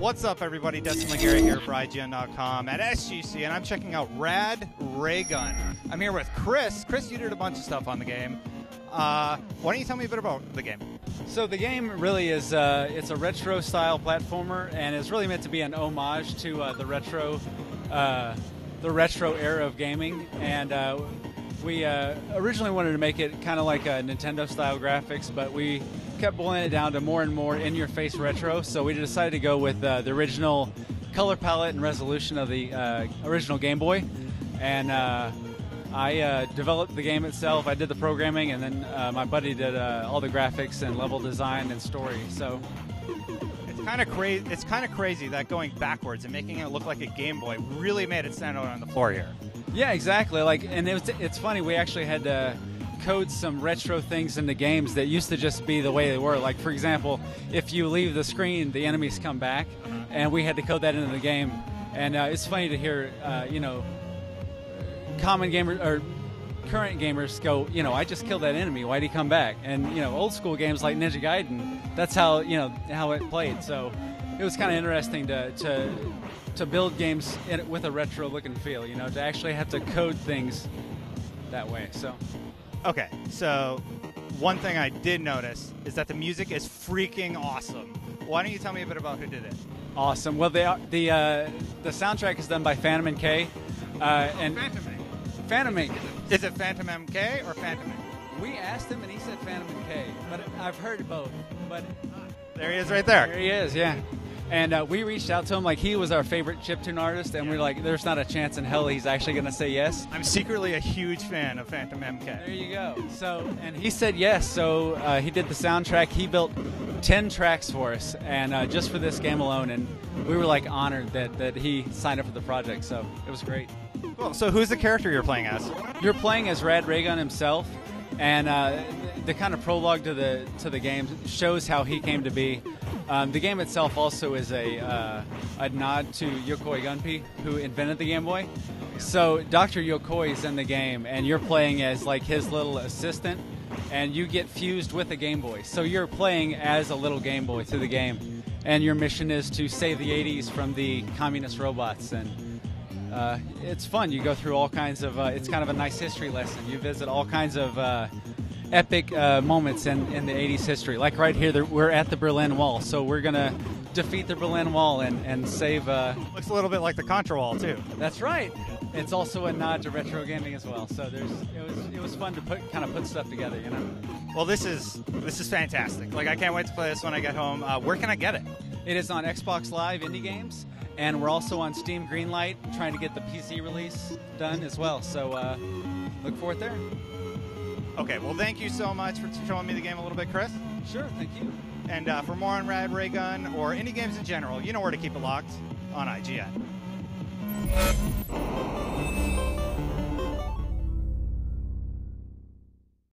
What's up, everybody? Destin Legare here for IGN.com at SGC, and I'm checking out Rad Raygun. I'm here with Chris. Chris, you did a bunch of stuff on the game. Why don't you tell me a bit about the game? So the game really is it's a retro-style platformer, and it's really meant to be an homage to the retro era of gaming. And we originally wanted to make it kind of like a Nintendo-style graphics, but we kept boiling it down to more and more in-your-face retro. So we decided to go with the original color palette and resolution of the original Game Boy. And I developed the game itself. I did the programming, and then my buddy did all the graphics and level design and story. So it's kind of crazy. It's kind of crazy that going backwards and making it look like a Game Boy really made it stand out on the floor here. Yeah, exactly. And it's funny. We actually had to code some retro things into games that used to just be the way they were. Like, for example, if you leave the screen, the enemies come back, and we had to code that into the game. And it's funny to hear, common gamers or current gamers go, I just killed that enemy. Why'd he come back? And old school games like Ninja Gaiden, that's how how it played. So it was kind of interesting to build games with a retro look and feel. To actually have to code things that way. So. Okay, so one thing I did notice is that the music is freaking awesome. Why don't you tell me a bit about who did it? Awesome. Well, the soundtrack is done by Phantom MK. And Phantom MK. Is it Phantom MK or Phantom MK? We asked him, and he said Phantom MK, but I've heard both. But there he is, right there. There he is, yeah. And we reached out to him like he was our favorite chiptune artist, and we're like, there's not a chance in hell he's actually going to say yes. I'm secretly a huge fan of Phantom MK. There you go. So, and he said yes, so he did the soundtrack. He built 10 tracks for us, and just for this game alone, and we were like honored that he signed up for the project, so it was great. Cool. So who's the character you're playing as? You're playing as Rad Raygun himself, and the kind of prologue to the game shows how he came to be. The game itself also is a nod to Yokoi Gunpei, who invented the Game Boy. So Dr. Yokoi is in the game, and you're playing as like his little assistant, and you get fused with the Game Boy. So you're playing as a little Game Boy through the game, and your mission is to save the 80s from the communist robots. And it's fun. You go through all kinds of. It's kind of a nice history lesson. You visit all kinds of epic moments in the 80s history. Like right here, we're at the Berlin Wall, so we're going to defeat the Berlin Wall and save... Looks a little bit like the Contra Wall, too. That's right. It's also a nod to retro gaming as well, so it was fun to put stuff together, Well, this is fantastic. Like, I can't wait to play this when I get home. Where can I get it? It is on Xbox Live Indie Games, and we're also on Steam Greenlight trying to get the PC release done as well, so look for it there. Okay, well, thank you so much for showing me the game a little bit, Chris. Sure, thank you. And for more on Rad Raygun or indie games in general, you know where to keep it locked on IGN.